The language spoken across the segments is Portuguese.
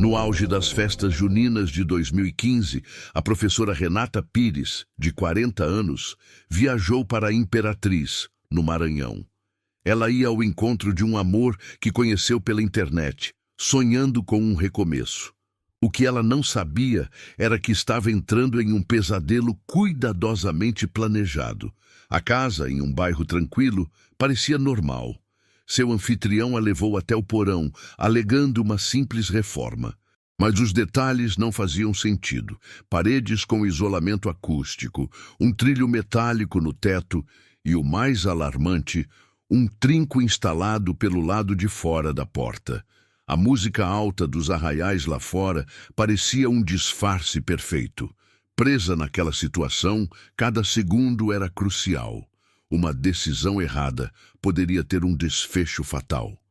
No auge das festas juninas de 2015, a professora Renata Pires, de 40 anos, viajou para a Imperatriz, no Maranhão. Ela ia ao encontro de um amor que conheceu pela internet, sonhando com um recomeço. O que ela não sabia era que estava entrando em um pesadelo cuidadosamente planejado. A casa, em um bairro tranquilo, parecia normal. Seu anfitrião a levou até o porão, alegando uma simples reforma. Mas os detalhes não faziam sentido. Paredes com isolamento acústico, um trilho metálico no teto e, o mais alarmante, um trinco instalado pelo lado de fora da porta. A música alta dos arraiais lá fora parecia um disfarce perfeito. Presa naquela situação, cada segundo era crucial. Uma decisão errada poderia ter um desfecho fatal.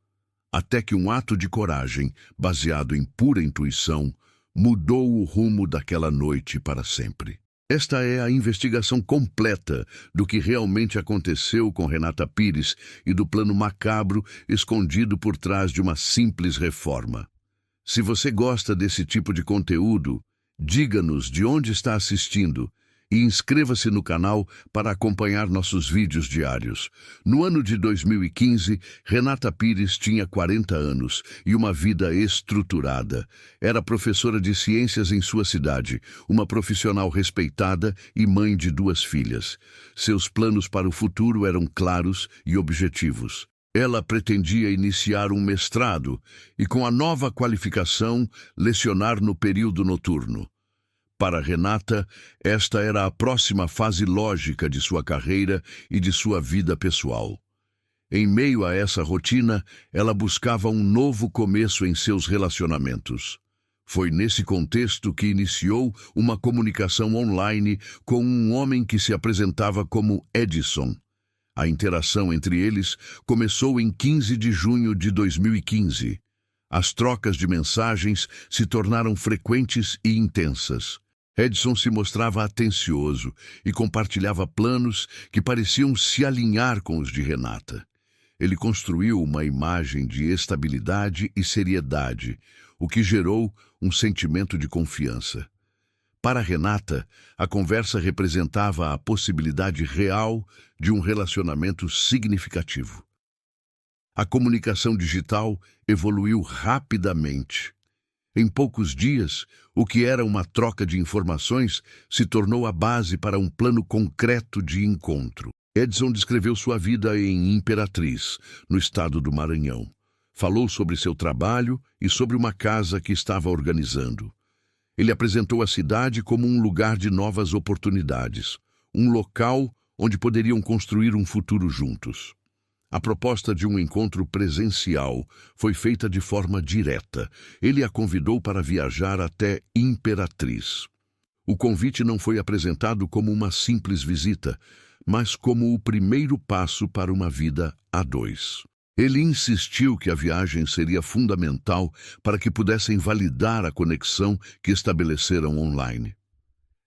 Até que um ato de coragem, baseado em pura intuição, mudou o rumo daquela noite para sempre. Esta é a investigação completa do que realmente aconteceu com Renata Pires e do plano macabro escondido por trás de uma simples reforma. Se você gosta desse tipo de conteúdo, diga-nos de onde está assistindo e inscreva-se no canal para acompanhar nossos vídeos diários. No ano de 2015, Renata Pires tinha 40 anos e uma vida estruturada. Era professora de ciências em sua cidade, uma profissional respeitada e mãe de 2 filhas. Seus planos para o futuro eram claros e objetivos. Ela pretendia iniciar um mestrado e, com a nova qualificação, lecionar no período noturno. Para Renata, esta era a próxima fase lógica de sua carreira e de sua vida pessoal. Em meio a essa rotina, ela buscava um novo começo em seus relacionamentos. Foi nesse contexto que iniciou uma comunicação online com um homem que se apresentava como Edson. A interação entre eles começou em 15 de junho de 2015. As trocas de mensagens se tornaram frequentes e intensas. Edson se mostrava atencioso e compartilhava planos que pareciam se alinhar com os de Renata. Ele construiu uma imagem de estabilidade e seriedade, o que gerou um sentimento de confiança. Para Renata, a conversa representava a possibilidade real de um relacionamento significativo. A comunicação digital evoluiu rapidamente. Em poucos dias, o que era uma troca de informações se tornou a base para um plano concreto de encontro. Edson descreveu sua vida em Imperatriz, no estado do Maranhão. Falou sobre seu trabalho e sobre uma casa que estava organizando. Ele apresentou a cidade como um lugar de novas oportunidades, um local onde poderiam construir um futuro juntos. A proposta de um encontro presencial foi feita de forma direta. Ele a convidou para viajar até Imperatriz. O convite não foi apresentado como uma simples visita, mas como o primeiro passo para uma vida a 2. Ele insistiu que a viagem seria fundamental para que pudessem validar a conexão que estabeleceram online.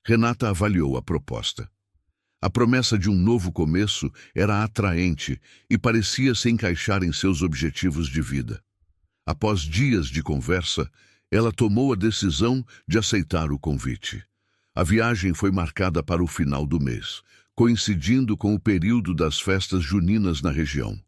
Renata avaliou a proposta. A promessa de um novo começo era atraente e parecia se encaixar em seus objetivos de vida. Após dias de conversa, ela tomou a decisão de aceitar o convite. A viagem foi marcada para o final do mês, coincidindo com o período das festas juninas na região.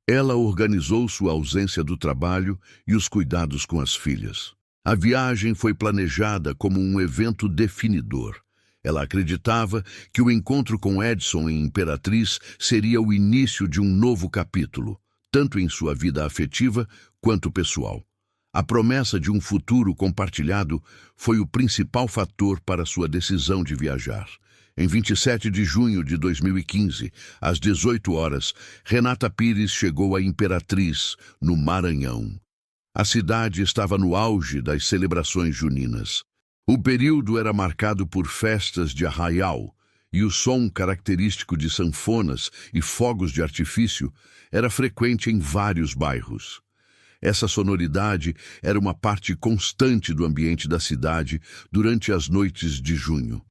Ela organizou sua ausência do trabalho e os cuidados com as filhas. A viagem foi planejada como um evento definidor. Ela acreditava que o encontro com Edson em Imperatriz seria o início de um novo capítulo, tanto em sua vida afetiva quanto pessoal. A promessa de um futuro compartilhado foi o principal fator para sua decisão de viajar. Em 27 de junho de 2015, às 18 horas, Renata Pires chegou a Imperatriz, no Maranhão. A cidade estava no auge das celebrações juninas. O período era marcado por festas de arraial, e o som característico de sanfonas e fogos de artifício era frequente em vários bairros. Essa sonoridade era uma parte constante do ambiente da cidade durante as noites de junho.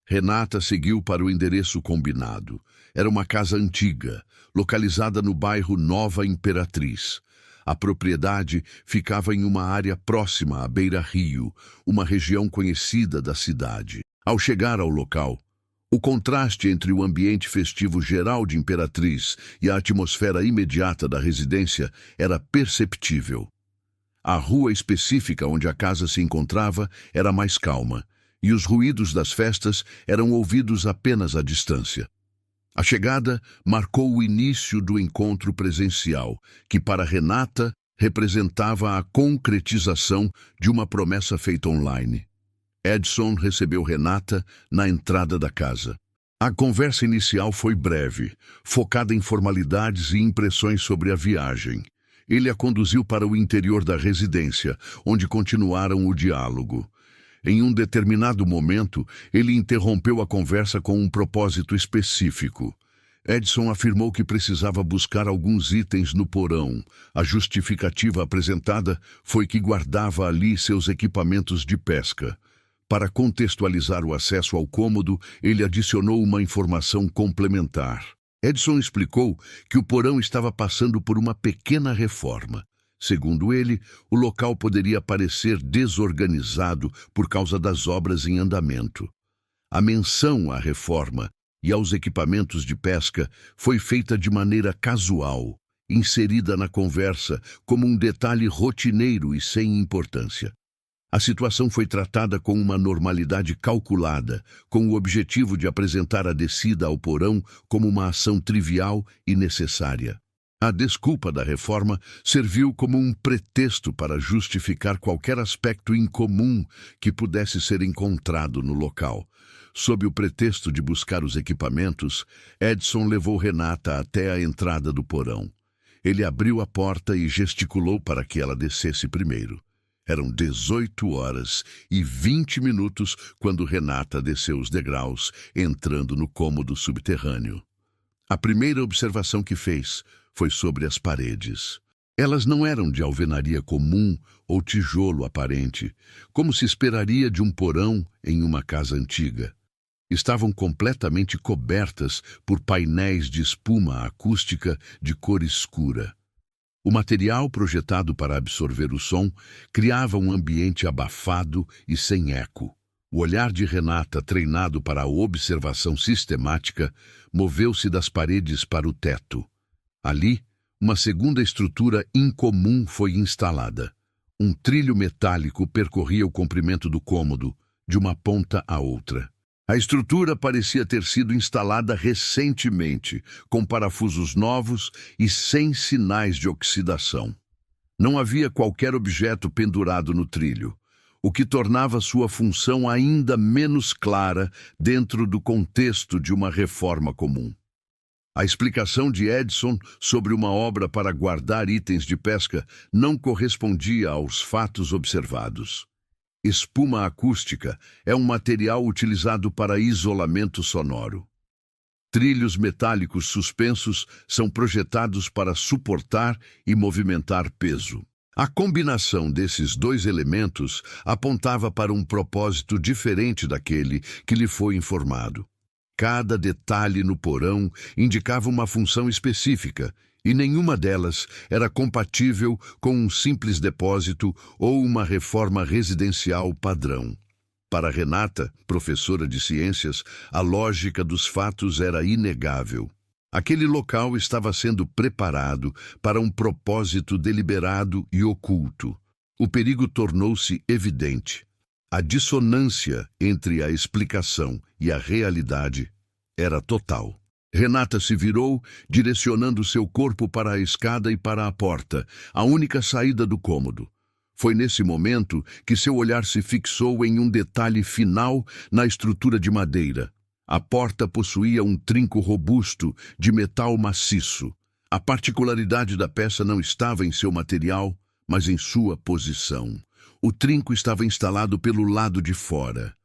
Renata seguiu para o endereço combinado. Era uma casa antiga, localizada no bairro Nova Imperatriz. A propriedade ficava em uma área próxima à beira-rio, uma região conhecida da cidade. Ao chegar ao local, o contraste entre o ambiente festivo geral de Imperatriz e a atmosfera imediata da residência era perceptível. A rua específica onde a casa se encontrava era mais calma, e os ruídos das festas eram ouvidos apenas à distância. A chegada marcou o início do encontro presencial, que para Renata representava a concretização de uma promessa feita online. Edson recebeu Renata na entrada da casa. A conversa inicial foi breve, focada em formalidades e impressões sobre a viagem. Ele a conduziu para o interior da residência, onde continuaram o diálogo. Em um determinado momento, ele interrompeu a conversa com um propósito específico. Edson afirmou que precisava buscar alguns itens no porão. A justificativa apresentada foi que guardava ali seus equipamentos de pesca. Para contextualizar o acesso ao cômodo, ele adicionou uma informação complementar. Edson explicou que o porão estava passando por uma pequena reforma. Segundo ele, o local poderia parecer desorganizado por causa das obras em andamento. A menção à reforma e aos equipamentos de pesca foi feita de maneira casual, inserida na conversa como um detalhe rotineiro e sem importância. A situação foi tratada com uma normalidade calculada, com o objetivo de apresentar a descida ao porão como uma ação trivial e necessária. A desculpa da reforma serviu como um pretexto para justificar qualquer aspecto incomum que pudesse ser encontrado no local. Sob o pretexto de buscar os equipamentos, Edson levou Renata até a entrada do porão. Ele abriu a porta e gesticulou para que ela descesse primeiro. Eram 18h20 quando Renata desceu os degraus, entrando no cômodo subterrâneo. A primeira observação que fez foi sobre as paredes. Elas não eram de alvenaria comum ou tijolo aparente, como se esperaria de um porão em uma casa antiga. Estavam completamente cobertas por painéis de espuma acústica de cor escura. O material projetado para absorver o som criava um ambiente abafado e sem eco. O olhar de Renata, treinado para a observação sistemática, moveu-se das paredes para o teto. Ali, uma segunda estrutura incomum foi instalada. Um trilho metálico percorria o comprimento do cômodo, de uma ponta à outra. A estrutura parecia ter sido instalada recentemente, com parafusos novos e sem sinais de oxidação. Não havia qualquer objeto pendurado no trilho, o que tornava sua função ainda menos clara dentro do contexto de uma reforma comum. A explicação de Edson sobre uma obra para guardar itens de pesca não correspondia aos fatos observados. Espuma acústica é um material utilizado para isolamento sonoro. Trilhos metálicos suspensos são projetados para suportar e movimentar peso. A combinação desses dois elementos apontava para um propósito diferente daquele que lhe foi informado. Cada detalhe no porão indicava uma função específica, e nenhuma delas era compatível com um simples depósito ou uma reforma residencial padrão. Para Renata, professora de ciências, a lógica dos fatos era inegável. Aquele local estava sendo preparado para um propósito deliberado e oculto. O perigo tornou-se evidente. A dissonância entre a explicação e a realidade era total. Renata se virou, direcionando seu corpo para a escada e para a porta, a única saída do cômodo. Foi nesse momento que seu olhar se fixou em um detalhe final na estrutura de madeira. A porta possuía um trinco robusto de metal maciço. A particularidade da peça não estava em seu material, mas em sua posição. O trinco estava instalado pelo lado de fora.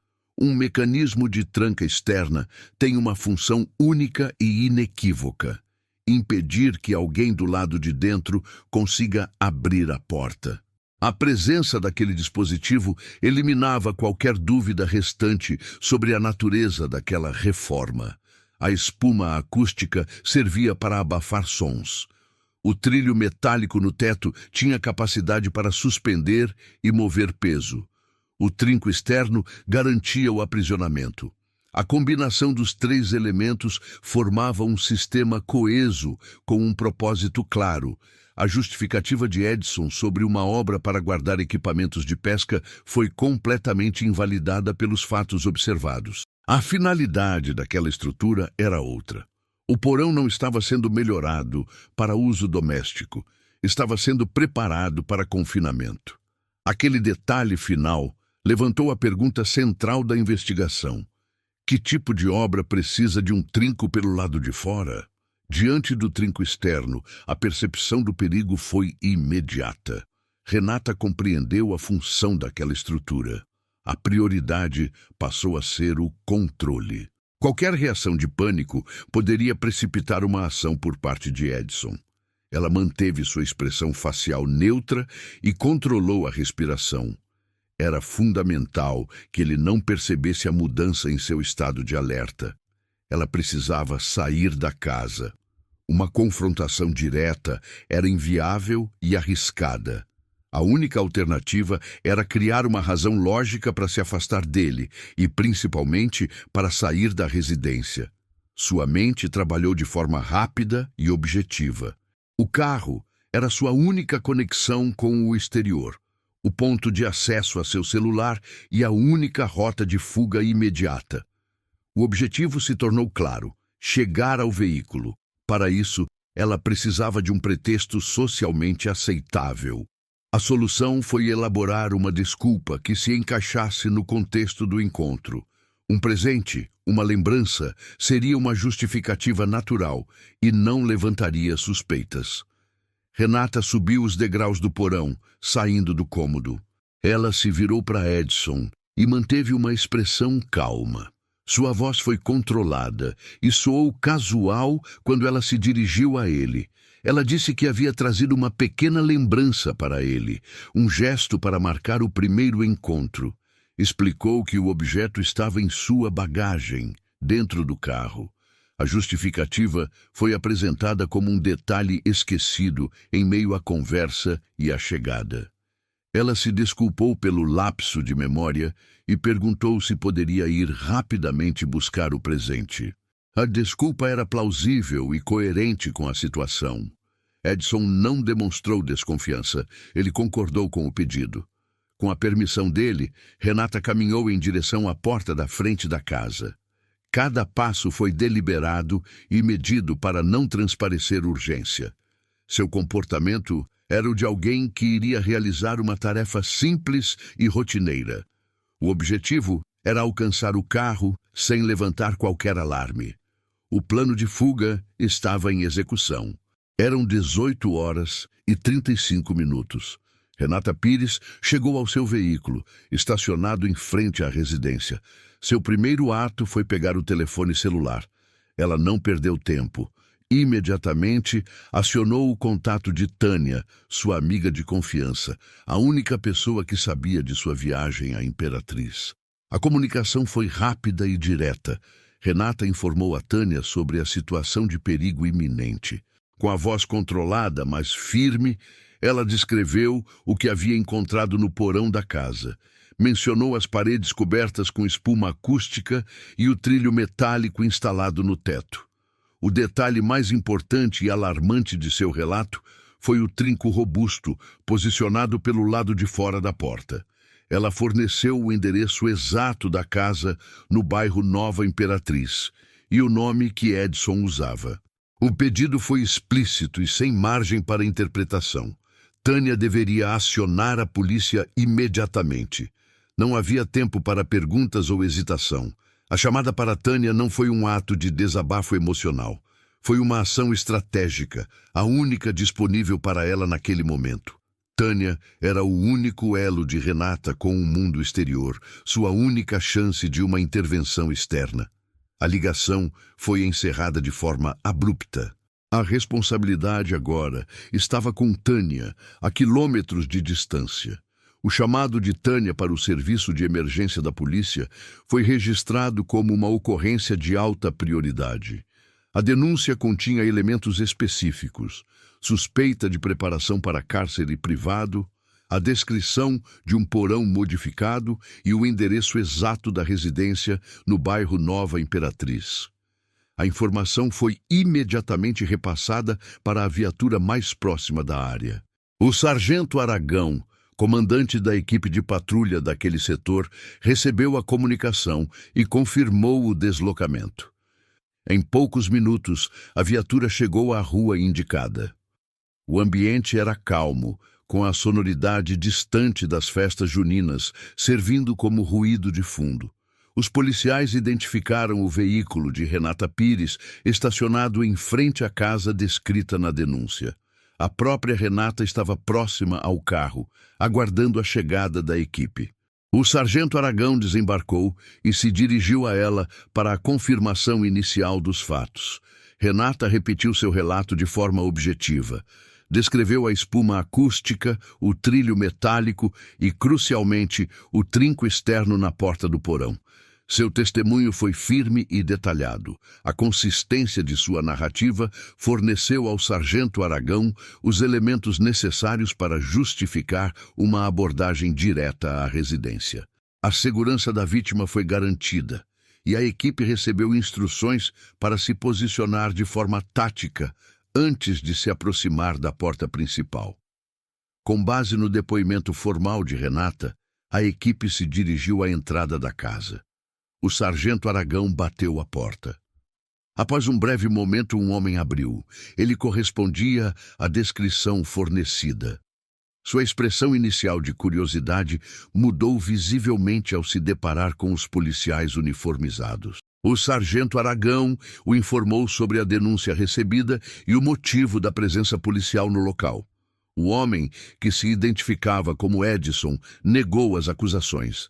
Um mecanismo de tranca externa tem uma função única e inequívoca: impedir que alguém do lado de dentro consiga abrir a porta. A presença daquele dispositivo eliminava qualquer dúvida restante sobre a natureza daquela reforma. A espuma acústica servia para abafar sons. O trilho metálico no teto tinha capacidade para suspender e mover peso. O trinco externo garantia o aprisionamento. A combinação dos três elementos formava um sistema coeso com um propósito claro. A justificativa de Edson sobre uma obra para guardar equipamentos de pesca foi completamente invalidada pelos fatos observados. A finalidade daquela estrutura era outra. O porão não estava sendo melhorado para uso doméstico, estava sendo preparado para confinamento. Aquele detalhe final levantou a pergunta central da investigação. Que tipo de obra precisa de um trinco pelo lado de fora? Diante do trinco externo, a percepção do perigo foi imediata. Renata compreendeu a função daquela estrutura. A prioridade passou a ser o controle. Qualquer reação de pânico poderia precipitar uma ação por parte de Edson. Ela manteve sua expressão facial neutra e controlou a respiração. Era fundamental que ele não percebesse a mudança em seu estado de alerta. Ela precisava sair da casa. Uma confrontação direta era inviável e arriscada. A única alternativa era criar uma razão lógica para se afastar dele e, principalmente, para sair da residência. Sua mente trabalhou de forma rápida e objetiva. O carro era sua única conexão com o exterior, o ponto de acesso a seu celular e a única rota de fuga imediata. O objetivo se tornou claro: chegar ao veículo. Para isso, ela precisava de um pretexto socialmente aceitável. A solução foi elaborar uma desculpa que se encaixasse no contexto do encontro. Um presente, uma lembrança, seria uma justificativa natural e não levantaria suspeitas. Renata subiu os degraus do porão, saindo do cômodo. Ela se virou para Edson e manteve uma expressão calma. Sua voz foi controlada e soou casual quando ela se dirigiu a ele. Ela disse que havia trazido uma pequena lembrança para ele, um gesto para marcar o primeiro encontro. Explicou que o objeto estava em sua bagagem, dentro do carro. A justificativa foi apresentada como um detalhe esquecido em meio à conversa e à chegada. Ela se desculpou pelo lapso de memória e perguntou se poderia ir rapidamente buscar o presente. A desculpa era plausível e coerente com a situação. Edson não demonstrou desconfiança. Ele concordou com o pedido. Com a permissão dele, Renata caminhou em direção à porta da frente da casa. Cada passo foi deliberado e medido para não transparecer urgência. Seu comportamento era o de alguém que iria realizar uma tarefa simples e rotineira. O objetivo era alcançar o carro sem levantar qualquer alarme. O plano de fuga estava em execução. Eram 18h35. Renata Pires chegou ao seu veículo, estacionado em frente à residência. Seu primeiro ato foi pegar o telefone celular. Ela não perdeu tempo. Imediatamente, acionou o contato de Tânia, sua amiga de confiança, a única pessoa que sabia de sua viagem à Imperatriz. A comunicação foi rápida e direta. Renata informou a Tânia sobre a situação de perigo iminente. Com a voz controlada, mas firme, ela descreveu o que havia encontrado no porão da casa. Mencionou as paredes cobertas com espuma acústica e o trilho metálico instalado no teto. O detalhe mais importante e alarmante de seu relato foi o trinco robusto, posicionado pelo lado de fora da porta. Ela forneceu o endereço exato da casa no bairro Nova Imperatriz e o nome que Edson usava. O pedido foi explícito e sem margem para interpretação. Tânia deveria acionar a polícia imediatamente. Não havia tempo para perguntas ou hesitação. A chamada para Tânia não foi um ato de desabafo emocional. Foi uma ação estratégica, a única disponível para ela naquele momento. Tânia era o único elo de Renata com o mundo exterior, sua única chance de uma intervenção externa. A ligação foi encerrada de forma abrupta. A responsabilidade agora estava com Tânia, a quilômetros de distância. O chamado de Tânia para o serviço de emergência da polícia foi registrado como uma ocorrência de alta prioridade. A denúncia continha elementos específicos: suspeita de preparação para cárcere privado, a descrição de um porão modificado e o endereço exato da residência no bairro Nova Imperatriz. A informação foi imediatamente repassada para a viatura mais próxima da área. O sargento Aragão, comandante da equipe de patrulha daquele setor, recebeu a comunicação e confirmou o deslocamento. Em poucos minutos, a viatura chegou à rua indicada. O ambiente era calmo, com a sonoridade distante das festas juninas, servindo como ruído de fundo. Os policiais identificaram o veículo de Renata Pires estacionado em frente à casa descrita na denúncia. A própria Renata estava próxima ao carro, aguardando a chegada da equipe. O sargento Aragão desembarcou e se dirigiu a ela para a confirmação inicial dos fatos. Renata repetiu seu relato de forma objetiva. Descreveu a espuma acústica, o trilho metálico e, crucialmente, o trinco externo na porta do porão. Seu testemunho foi firme e detalhado. A consistência de sua narrativa forneceu ao sargento Aragão os elementos necessários para justificar uma abordagem direta à residência. A segurança da vítima foi garantida e a equipe recebeu instruções para se posicionar de forma tática antes de se aproximar da porta principal. Com base no depoimento formal de Renata, a equipe se dirigiu à entrada da casa. O sargento Aragão bateu a porta. Após um breve momento, um homem abriu. Ele correspondia à descrição fornecida. Sua expressão inicial de curiosidade mudou visivelmente ao se deparar com os policiais uniformizados. O sargento Aragão o informou sobre a denúncia recebida e o motivo da presença policial no local. O homem, que se identificava como Edson, negou as acusações.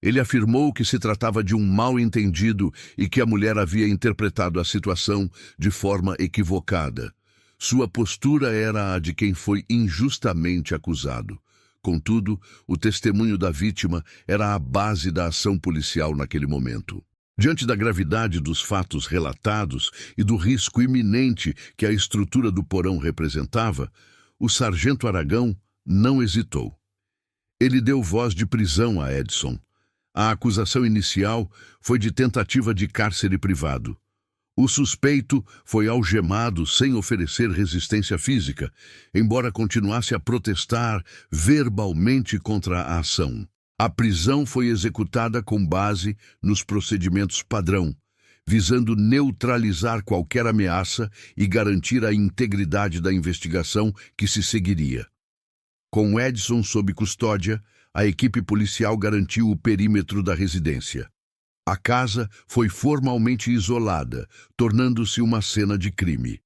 Ele afirmou que se tratava de um mal-entendido e que a mulher havia interpretado a situação de forma equivocada. Sua postura era a de quem foi injustamente acusado. Contudo, o testemunho da vítima era a base da ação policial naquele momento. Diante da gravidade dos fatos relatados e do risco iminente que a estrutura do porão representava, o sargento Aragão não hesitou. Ele deu voz de prisão a Edson. A acusação inicial foi de tentativa de cárcere privado. O suspeito foi algemado sem oferecer resistência física, embora continuasse a protestar verbalmente contra a ação. A prisão foi executada com base nos procedimentos padrão, visando neutralizar qualquer ameaça e garantir a integridade da investigação que se seguiria. Com Edson sob custódia, a equipe policial garantiu o perímetro da residência. A casa foi formalmente isolada, tornando-se uma cena de crime.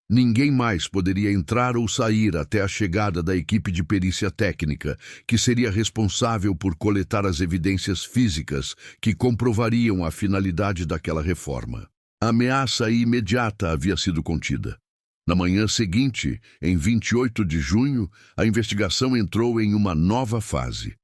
Ninguém mais poderia entrar ou sair até a chegada da equipe de perícia técnica, que seria responsável por coletar as evidências físicas que comprovariam a finalidade daquela reforma. A ameaça imediata havia sido contida. Na manhã seguinte, em 28 de junho, a investigação entrou em uma nova fase.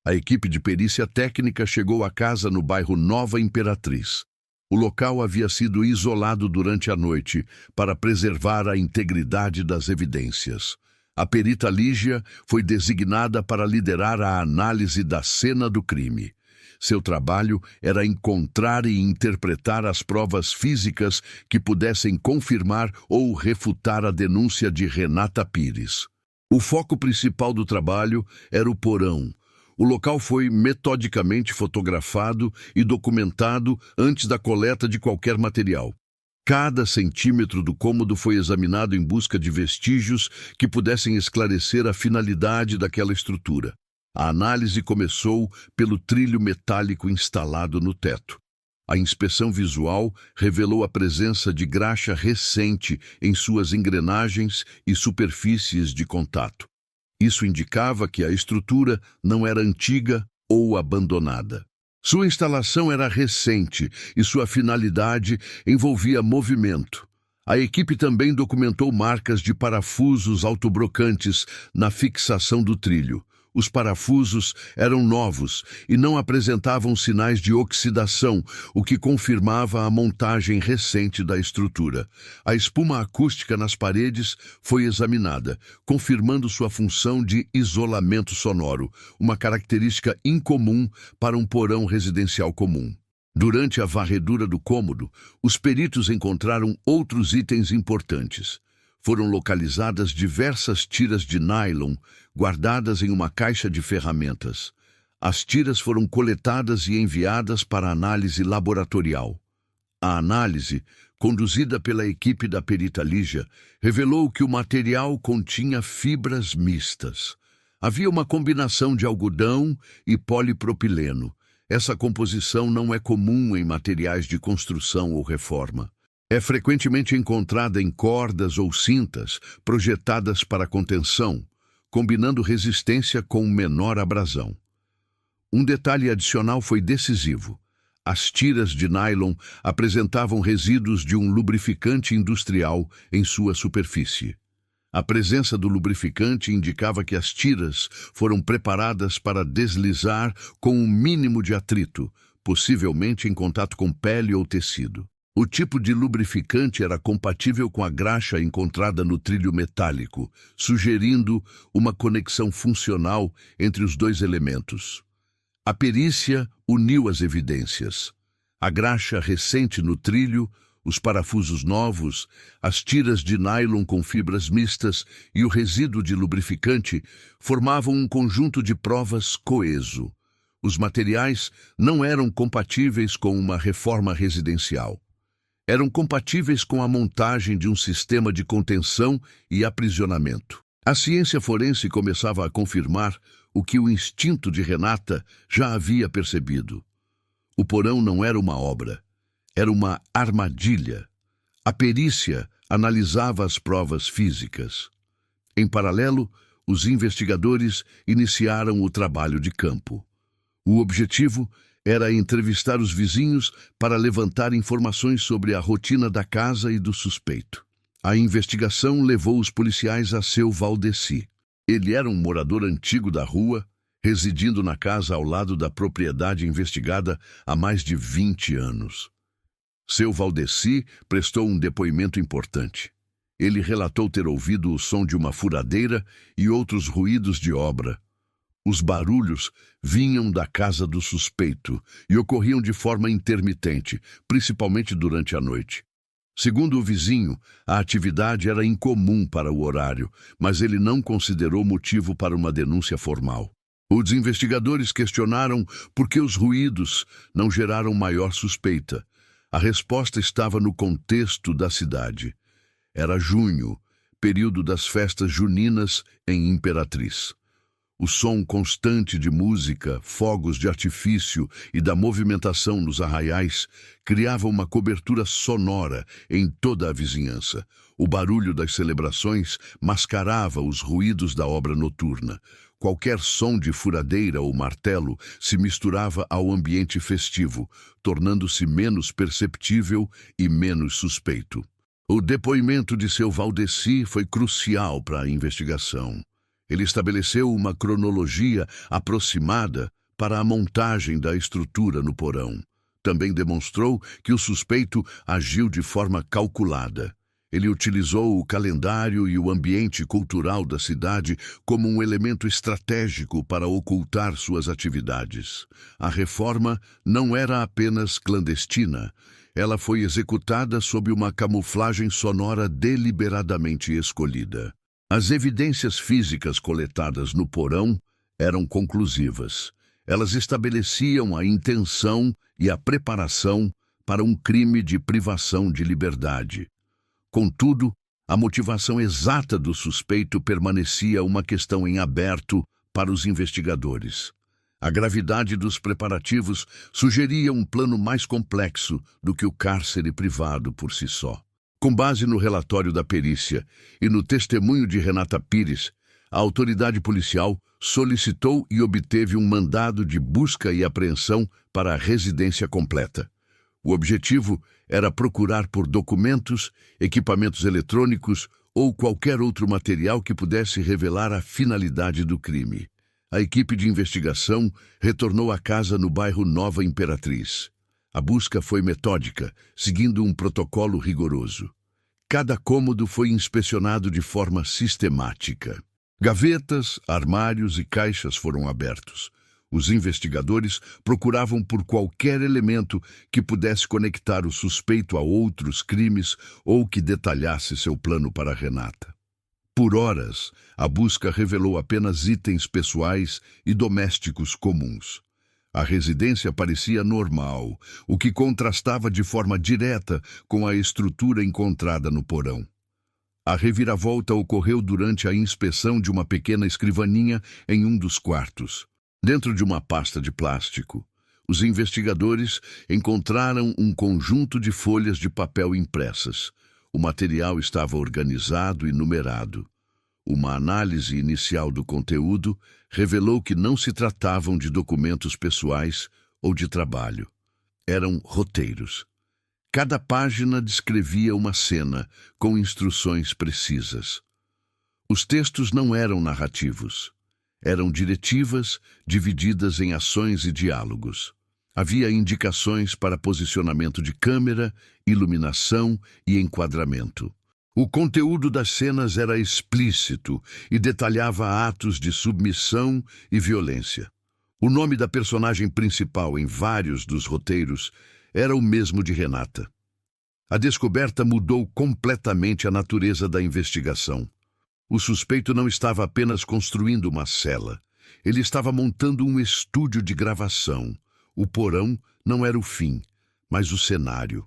A equipe de perícia técnica chegou à casa no bairro Nova Imperatriz. O local havia sido isolado durante a noite para preservar a integridade das evidências. A perita Lígia foi designada para liderar a análise da cena do crime. Seu trabalho era encontrar e interpretar as provas físicas que pudessem confirmar ou refutar a denúncia de Renata Pires. O foco principal do trabalho era o porão. O local foi metodicamente fotografado e documentado antes da coleta de qualquer material. Cada centímetro do cômodo foi examinado em busca de vestígios que pudessem esclarecer a finalidade daquela estrutura. A análise começou pelo trilho metálico instalado no teto. A inspeção visual revelou a presença de graxa recente em suas engrenagens e superfícies de contato. Isso indicava que a estrutura não era antiga ou abandonada. Sua instalação era recente e sua finalidade envolvia movimento. A equipe também documentou marcas de parafusos autobrocantes na fixação do trilho. Os parafusos eram novos e não apresentavam sinais de oxidação, o que confirmava a montagem recente da estrutura. A espuma acústica nas paredes foi examinada, confirmando sua função de isolamento sonoro, uma característica incomum para um porão residencial comum. Durante a varredura do cômodo, os peritos encontraram outros itens importantes. Foram localizadas diversas tiras de nylon guardadas em uma caixa de ferramentas. As tiras foram coletadas e enviadas para análise laboratorial. A análise, conduzida pela equipe da perita Lígia, revelou que o material continha fibras mistas. Havia uma combinação de algodão e polipropileno. Essa composição não é comum em materiais de construção ou reforma. É frequentemente encontrada em cordas ou cintas projetadas para contenção, combinando resistência com menor abrasão. Um detalhe adicional foi decisivo. As tiras de nylon apresentavam resíduos de um lubrificante industrial em sua superfície. A presença do lubrificante indicava que as tiras foram preparadas para deslizar com um mínimo de atrito, possivelmente em contato com pele ou tecido. O tipo de lubrificante era compatível com a graxa encontrada no trilho metálico, sugerindo uma conexão funcional entre os dois elementos. A perícia uniu as evidências. A graxa recente no trilho, os parafusos novos, as tiras de nylon com fibras mistas e o resíduo de lubrificante formavam um conjunto de provas coeso. Os materiais não eram compatíveis com uma reforma residencial. Eram compatíveis com a montagem de um sistema de contenção e aprisionamento. A ciência forense começava a confirmar o que o instinto de Renata já havia percebido. O porão não era uma obra, era uma armadilha. A perícia analisava as provas físicas. Em paralelo, os investigadores iniciaram o trabalho de campo. O objetivo era entrevistar os vizinhos para levantar informações sobre a rotina da casa e do suspeito. A investigação levou os policiais a seu Valdeci. Ele era um morador antigo da rua, residindo na casa ao lado da propriedade investigada há mais de 20 anos. Seu Valdeci prestou um depoimento importante. Ele relatou ter ouvido o som de uma furadeira e outros ruídos de obra. Os barulhos vinham da casa do suspeito e ocorriam de forma intermitente, principalmente durante a noite. Segundo o vizinho, a atividade era incomum para o horário, mas ele não considerou motivo para uma denúncia formal. Os investigadores questionaram por que os ruídos não geraram maior suspeita. A resposta estava no contexto da cidade. Era junho, período das festas juninas em Imperatriz. O som constante de música, fogos de artifício e da movimentação nos arraiais criava uma cobertura sonora em toda a vizinhança. O barulho das celebrações mascarava os ruídos da obra noturna. Qualquer som de furadeira ou martelo se misturava ao ambiente festivo, tornando-se menos perceptível e menos suspeito. O depoimento de seu Valdeci foi crucial para a investigação. Ele estabeleceu uma cronologia aproximada para a montagem da estrutura no porão. Também demonstrou que o suspeito agiu de forma calculada. Ele utilizou o calendário e o ambiente cultural da cidade como um elemento estratégico para ocultar suas atividades. A reforma não era apenas clandestina. Ela foi executada sob uma camuflagem sonora deliberadamente escolhida. As evidências físicas coletadas no porão eram conclusivas. Elas estabeleciam a intenção e a preparação para um crime de privação de liberdade. Contudo, a motivação exata do suspeito permanecia uma questão em aberto para os investigadores. A gravidade dos preparativos sugeria um plano mais complexo do que o cárcere privado por si só. Com base no relatório da perícia e no testemunho de Renata Pires, a autoridade policial solicitou e obteve um mandado de busca e apreensão para a residência completa. O objetivo era procurar por documentos, equipamentos eletrônicos ou qualquer outro material que pudesse revelar a finalidade do crime. A equipe de investigação retornou à casa no bairro Nova Imperatriz. A busca foi metódica, seguindo um protocolo rigoroso. Cada cômodo foi inspecionado de forma sistemática. Gavetas, armários e caixas foram abertos. Os investigadores procuravam por qualquer elemento que pudesse conectar o suspeito a outros crimes ou que detalhasse seu plano para Renata. Por horas, a busca revelou apenas itens pessoais e domésticos comuns. A residência parecia normal, o que contrastava de forma direta com a estrutura encontrada no porão. A reviravolta ocorreu durante a inspeção de uma pequena escrivaninha em um dos quartos. Dentro de uma pasta de plástico, os investigadores encontraram um conjunto de folhas de papel impressas. O material estava organizado e numerado. Uma análise inicial do conteúdo revelou que não se tratavam de documentos pessoais ou de trabalho. Eram roteiros. Cada página descrevia uma cena com instruções precisas. Os textos não eram narrativos. Eram diretivas divididas em ações e diálogos. Havia indicações para posicionamento de câmera, iluminação e enquadramento. O conteúdo das cenas era explícito e detalhava atos de submissão e violência. O nome da personagem principal em vários dos roteiros era o mesmo de Renata. A descoberta mudou completamente a natureza da investigação. O suspeito não estava apenas construindo uma cela. Ele estava montando um estúdio de gravação. O porão não era o fim, mas o cenário.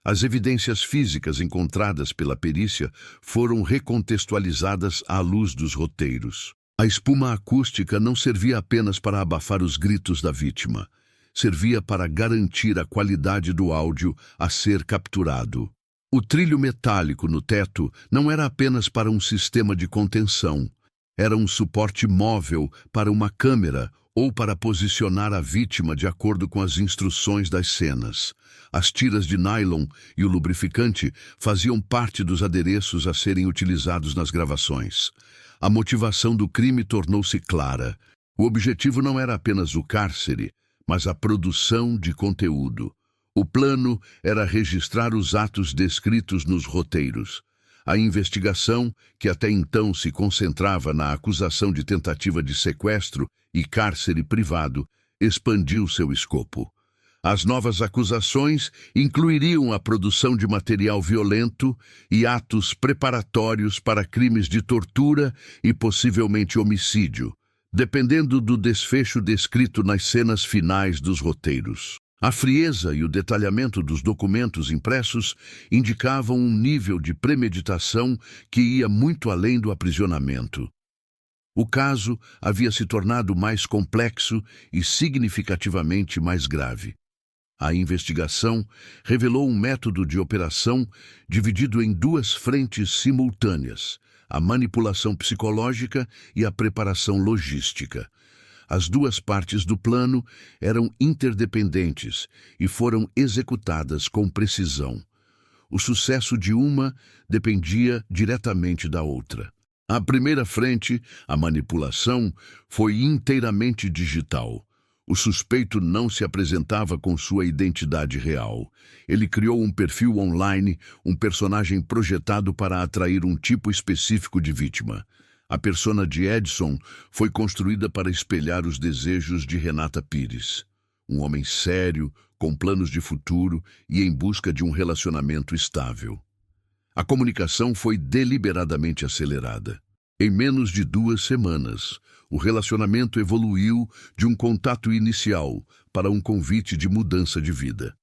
As evidências físicas encontradas pela perícia foram recontextualizadas à luz dos roteiros. A espuma acústica não servia apenas para abafar os gritos da vítima. Servia para garantir a qualidade do áudio a ser capturado. O trilho metálico no teto não era apenas para um sistema de contenção. Era um suporte móvel para uma câmera ou para posicionar a vítima de acordo com as instruções das cenas. As tiras de nylon e o lubrificante faziam parte dos adereços a serem utilizados nas gravações. A motivação do crime tornou-se clara. O objetivo não era apenas o cárcere, mas a produção de conteúdo. O plano era registrar os atos descritos nos roteiros. A investigação, que até então se concentrava na acusação de tentativa de sequestro e cárcere privado, expandiu seu escopo. As novas acusações incluiriam a produção de material violento e atos preparatórios para crimes de tortura e possivelmente homicídio, dependendo do desfecho descrito nas cenas finais dos roteiros. A frieza e o detalhamento dos documentos impressos indicavam um nível de premeditação que ia muito além do aprisionamento. O caso havia se tornado mais complexo e significativamente mais grave. A investigação revelou um método de operação dividido em duas frentes simultâneas: a manipulação psicológica e a preparação logística. As duas partes do plano eram interdependentes e foram executadas com precisão. O sucesso de uma dependia diretamente da outra. A primeira frente, a manipulação, foi inteiramente digital. O suspeito não se apresentava com sua identidade real. Ele criou um perfil online, um personagem projetado para atrair um tipo específico de vítima. A persona de Edson foi construída para espelhar os desejos de Renata Pires. Um homem sério, com planos de futuro e em busca de um relacionamento estável. A comunicação foi deliberadamente acelerada. Em menos de 2 semanas, o relacionamento evoluiu de um contato inicial para um convite de mudança de vida.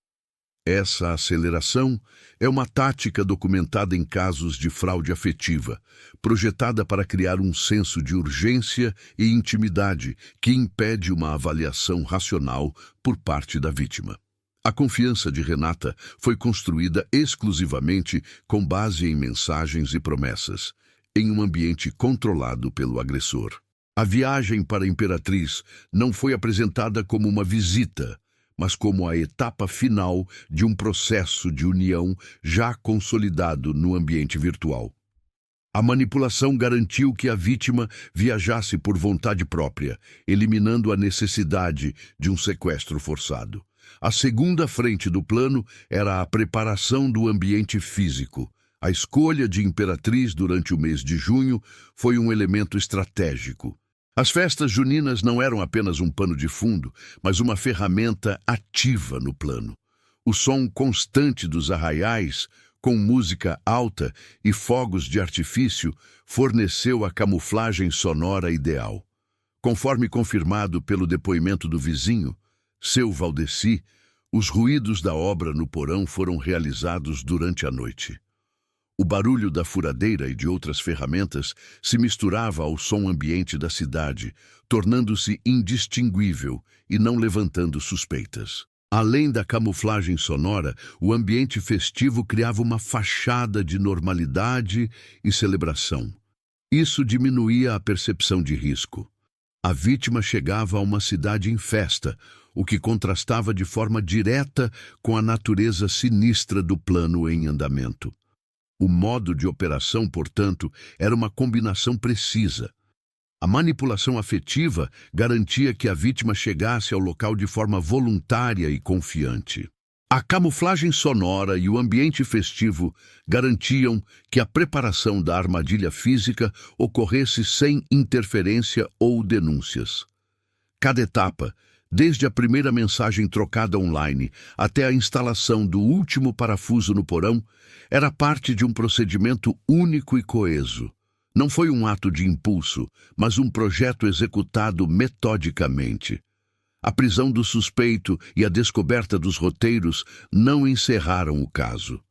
Essa aceleração é uma tática documentada em casos de fraude afetiva, projetada para criar um senso de urgência e intimidade que impede uma avaliação racional por parte da vítima. A confiança de Renata foi construída exclusivamente com base em mensagens e promessas, em um ambiente controlado pelo agressor. A viagem para a Imperatriz não foi apresentada como uma visita, mas como a etapa final de um processo de união já consolidado no ambiente virtual. A manipulação garantiu que a vítima viajasse por vontade própria, eliminando a necessidade de um sequestro forçado. A segunda frente do plano era a preparação do ambiente físico. A escolha de Imperatriz durante o mês de junho foi um elemento estratégico. As festas juninas não eram apenas um pano de fundo, mas uma ferramenta ativa no plano. O som constante dos arraiais, com música alta e fogos de artifício, forneceu a camuflagem sonora ideal. Conforme confirmado pelo depoimento do vizinho, seu Valdeci, os ruídos da obra no porão foram realizados durante a noite. O barulho da furadeira e de outras ferramentas se misturava ao som ambiente da cidade, tornando-se indistinguível e não levantando suspeitas. Além da camuflagem sonora, o ambiente festivo criava uma fachada de normalidade e celebração. Isso diminuía a percepção de risco. A vítima chegava a uma cidade em festa, o que contrastava de forma direta com a natureza sinistra do plano em andamento. O modo de operação, portanto, era uma combinação precisa. A manipulação afetiva garantia que a vítima chegasse ao local de forma voluntária e confiante. A camuflagem sonora e o ambiente festivo garantiam que a preparação da armadilha física ocorresse sem interferência ou denúncias. Cada etapa, desde a primeira mensagem trocada online até a instalação do último parafuso no porão, era parte de um procedimento único e coeso. Não foi um ato de impulso, mas um projeto executado metodicamente. A prisão do suspeito e a descoberta dos roteiros não encerraram o caso.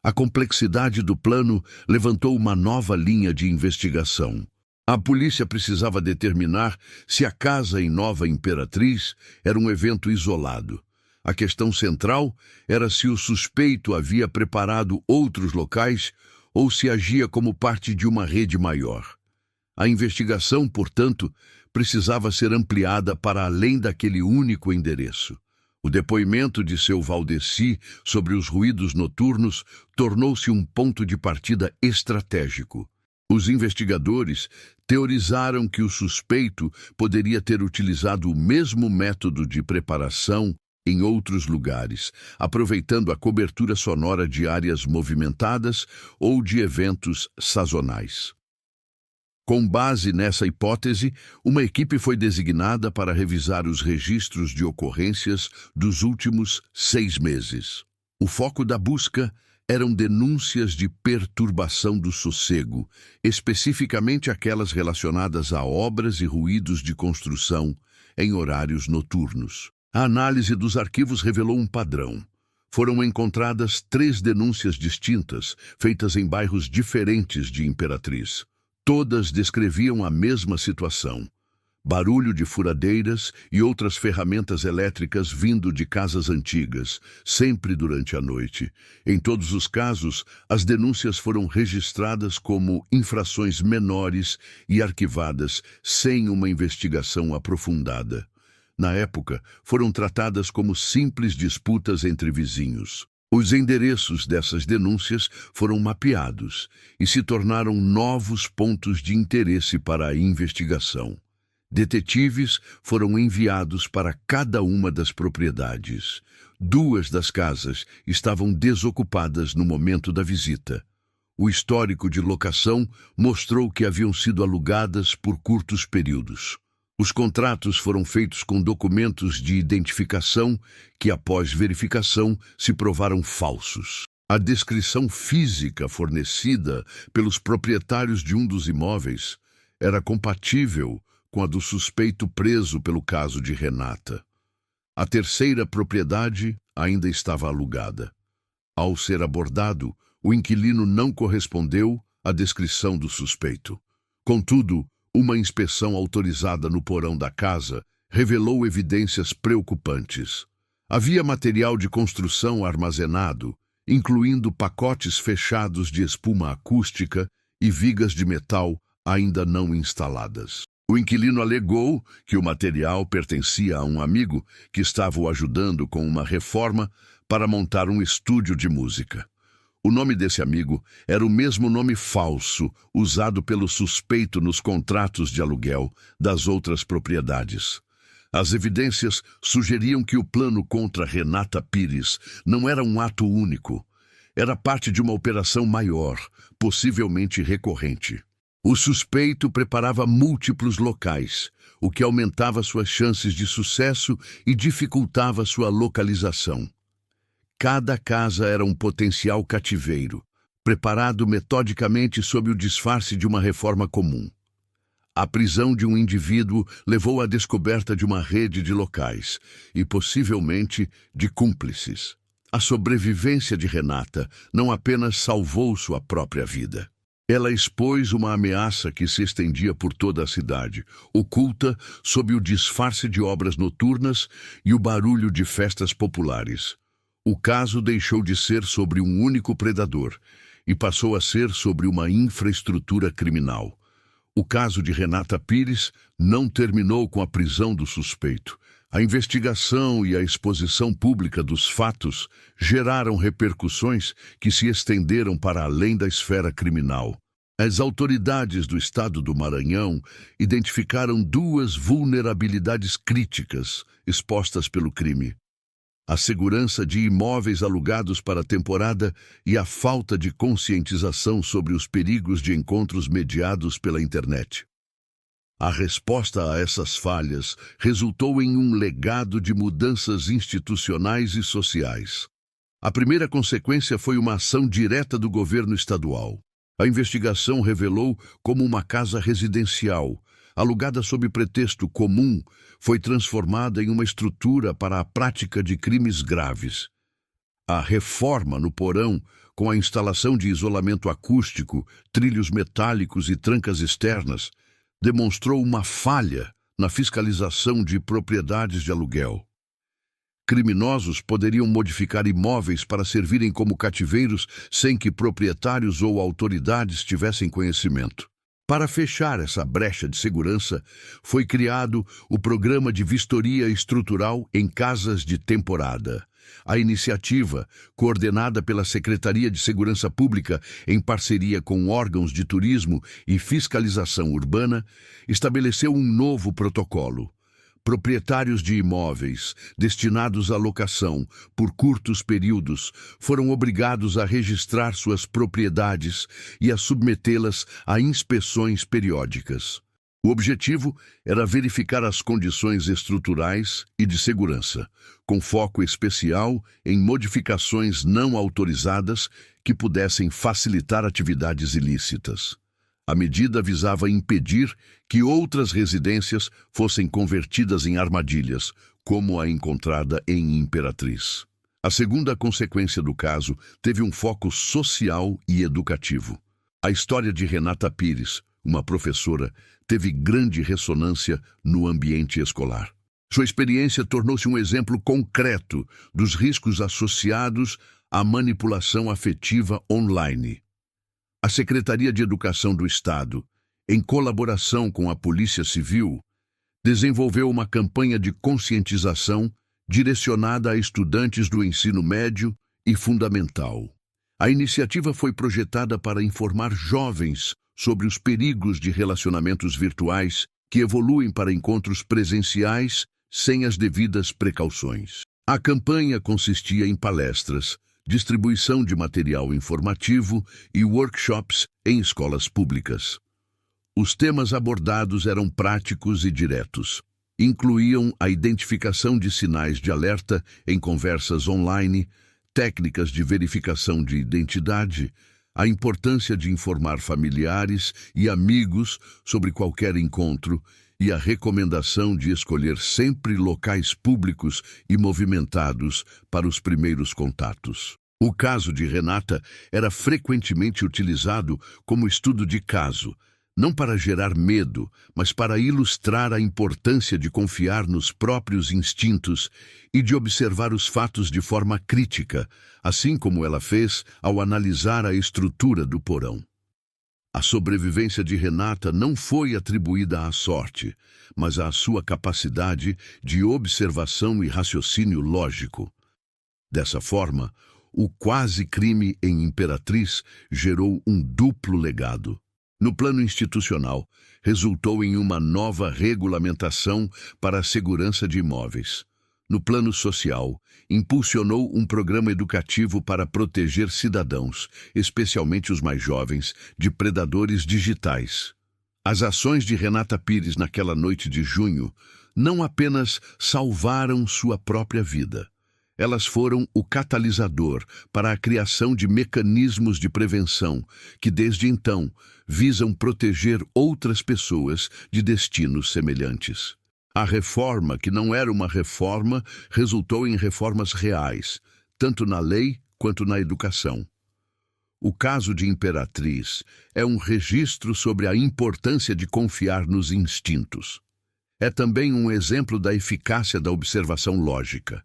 A complexidade do plano levantou uma nova linha de investigação. A polícia precisava determinar se a casa em Nova Imperatriz era um evento isolado. A questão central era se o suspeito havia preparado outros locais ou se agia como parte de uma rede maior. A investigação, portanto, precisava ser ampliada para além daquele único endereço. O depoimento de seu Valdeci sobre os ruídos noturnos tornou-se um ponto de partida estratégico. Os investigadores teorizaram que o suspeito poderia ter utilizado o mesmo método de preparação em outros lugares, aproveitando a cobertura sonora de áreas movimentadas ou de eventos sazonais. Com base nessa hipótese, uma equipe foi designada para revisar os registros de ocorrências dos últimos 6 meses. O foco da busca eram denúncias de perturbação do sossego, especificamente aquelas relacionadas a obras e ruídos de construção em horários noturnos. A análise dos arquivos revelou um padrão. Foram encontradas 3 denúncias distintas, feitas em bairros diferentes de Imperatriz. Todas descreviam a mesma situação: barulho de furadeiras e outras ferramentas elétricas vindo de casas antigas, sempre durante a noite. Em todos os casos, as denúncias foram registradas como infrações menores e arquivadas sem uma investigação aprofundada. Na época, foram tratadas como simples disputas entre vizinhos. Os endereços dessas denúncias foram mapeados e se tornaram novos pontos de interesse para a investigação. Detetives foram enviados para cada uma das propriedades. 2 das casas estavam desocupadas no momento da visita. O histórico de locação mostrou que haviam sido alugadas por curtos períodos. Os contratos foram feitos com documentos de identificação que, após verificação, se provaram falsos. A descrição física fornecida pelos proprietários de um dos imóveis era compatível com a do suspeito preso pelo caso de Renata. A terceira propriedade ainda estava alugada. Ao ser abordado, o inquilino não correspondeu à descrição do suspeito. Contudo, uma inspeção autorizada no porão da casa revelou evidências preocupantes. Havia material de construção armazenado, incluindo pacotes fechados de espuma acústica e vigas de metal ainda não instaladas. O inquilino alegou que o material pertencia a um amigo que estava o ajudando com uma reforma para montar um estúdio de música. O nome desse amigo era o mesmo nome falso usado pelo suspeito nos contratos de aluguel das outras propriedades. As evidências sugeriam que o plano contra Renata Pires não era um ato único. Era parte de uma operação maior, possivelmente recorrente. O suspeito preparava múltiplos locais, o que aumentava suas chances de sucesso e dificultava sua localização. Cada casa era um potencial cativeiro, preparado metodicamente sob o disfarce de uma reforma comum. A prisão de um indivíduo levou à descoberta de uma rede de locais e, possivelmente, de cúmplices. A sobrevivência de Renata não apenas salvou sua própria vida. Ela expôs uma ameaça que se estendia por toda a cidade, oculta sob o disfarce de obras noturnas e o barulho de festas populares. O caso deixou de ser sobre um único predador e passou a ser sobre uma infraestrutura criminal. O caso de Renata Pires não terminou com a prisão do suspeito. A investigação e a exposição pública dos fatos geraram repercussões que se estenderam para além da esfera criminal. As autoridades do estado do Maranhão identificaram duas vulnerabilidades críticas expostas pelo crime: a segurança de imóveis alugados para a temporada e a falta de conscientização sobre os perigos de encontros mediados pela internet. A resposta a essas falhas resultou em um legado de mudanças institucionais e sociais. A primeira consequência foi uma ação direta do governo estadual. A investigação revelou como uma casa residencial, alugada sob pretexto comum, foi transformada em uma estrutura para a prática de crimes graves. A reforma no porão, com a instalação de isolamento acústico, trilhos metálicos e trancas externas, demonstrou uma falha na fiscalização de propriedades de aluguel. Criminosos poderiam modificar imóveis para servirem como cativeiros sem que proprietários ou autoridades tivessem conhecimento. Para fechar essa brecha de segurança, foi criado o Programa de Vistoria Estrutural em Casas de Temporada. A iniciativa, coordenada pela Secretaria de Segurança Pública em parceria com órgãos de turismo e fiscalização urbana, estabeleceu um novo protocolo. Proprietários de imóveis destinados à locação por curtos períodos foram obrigados a registrar suas propriedades e a submetê-las a inspeções periódicas. O objetivo era verificar as condições estruturais e de segurança, com foco especial em modificações não autorizadas que pudessem facilitar atividades ilícitas. A medida visava impedir que outras residências fossem convertidas em armadilhas, como a encontrada em Imperatriz. A segunda consequência do caso teve um foco social e educativo. A história de Renata Pires, uma professora, teve grande ressonância no ambiente escolar. Sua experiência tornou-se um exemplo concreto dos riscos associados à manipulação afetiva online. A Secretaria de Educação do Estado, em colaboração com a Polícia Civil, desenvolveu uma campanha de conscientização direcionada a estudantes do ensino médio e fundamental. A iniciativa foi projetada para informar jovens sobre os perigos de relacionamentos virtuais que evoluem para encontros presenciais sem as devidas precauções. A campanha consistia em palestras, distribuição de material informativo e workshops em escolas públicas. Os temas abordados eram práticos e diretos. Incluíam a identificação de sinais de alerta em conversas online, técnicas de verificação de identidade, a importância de informar familiares e amigos sobre qualquer encontro e a recomendação de escolher sempre locais públicos e movimentados para os primeiros contatos. O caso de Renata era frequentemente utilizado como estudo de caso, não para gerar medo, mas para ilustrar a importância de confiar nos próprios instintos e de observar os fatos de forma crítica, assim como ela fez ao analisar a estrutura do porão. A sobrevivência de Renata não foi atribuída à sorte, mas à sua capacidade de observação e raciocínio lógico. Dessa forma, o quase-crime em Imperatriz gerou um duplo legado. No plano institucional, resultou em uma nova regulamentação para a segurança de imóveis. No plano social, impulsionou um programa educativo para proteger cidadãos, especialmente os mais jovens, de predadores digitais. As ações de Renata Pires naquela noite de junho não apenas salvaram sua própria vida. Elas foram o catalisador para a criação de mecanismos de prevenção que, desde então, visam proteger outras pessoas de destinos semelhantes. A reforma, que não era uma reforma, resultou em reformas reais, tanto na lei quanto na educação. O caso de Imperatriz é um registro sobre a importância de confiar nos instintos. É também um exemplo da eficácia da observação lógica.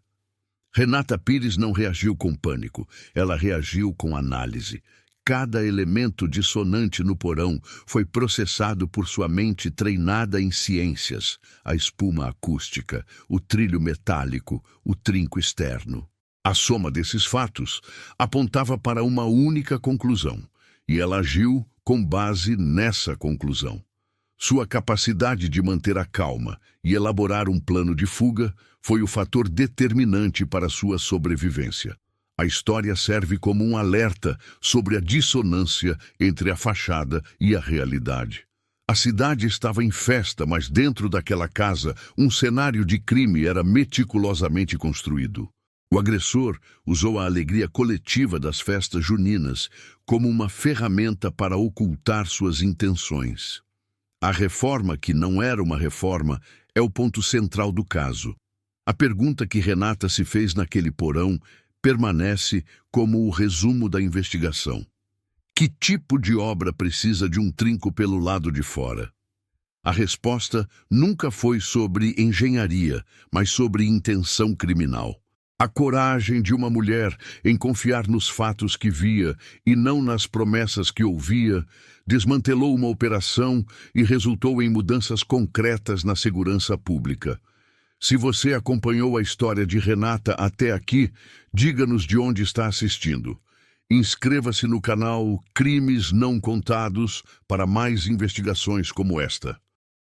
Renata Pires não reagiu com pânico, ela reagiu com análise. Cada elemento dissonante no porão foi processado por sua mente treinada em ciências: a espuma acústica, o trilho metálico, o trinco externo. A soma desses fatos apontava para uma única conclusão, e ela agiu com base nessa conclusão. Sua capacidade de manter a calma e elaborar um plano de fuga foi o fator determinante para sua sobrevivência. A história serve como um alerta sobre a dissonância entre a fachada e a realidade. A cidade estava em festa, mas dentro daquela casa, um cenário de crime era meticulosamente construído. O agressor usou a alegria coletiva das festas juninas como uma ferramenta para ocultar suas intenções. A reforma, que não era uma reforma, é o ponto central do caso. A pergunta que Renata se fez naquele porão permanece como o resumo da investigação. Que tipo de obra precisa de um trinco pelo lado de fora? A resposta nunca foi sobre engenharia, mas sobre intenção criminal. A coragem de uma mulher em confiar nos fatos que via e não nas promessas que ouvia desmantelou uma operação e resultou em mudanças concretas na segurança pública. Se você acompanhou a história de Renata até aqui, diga-nos de onde está assistindo. Inscreva-se no canal Crimes Não Contados para mais investigações como esta.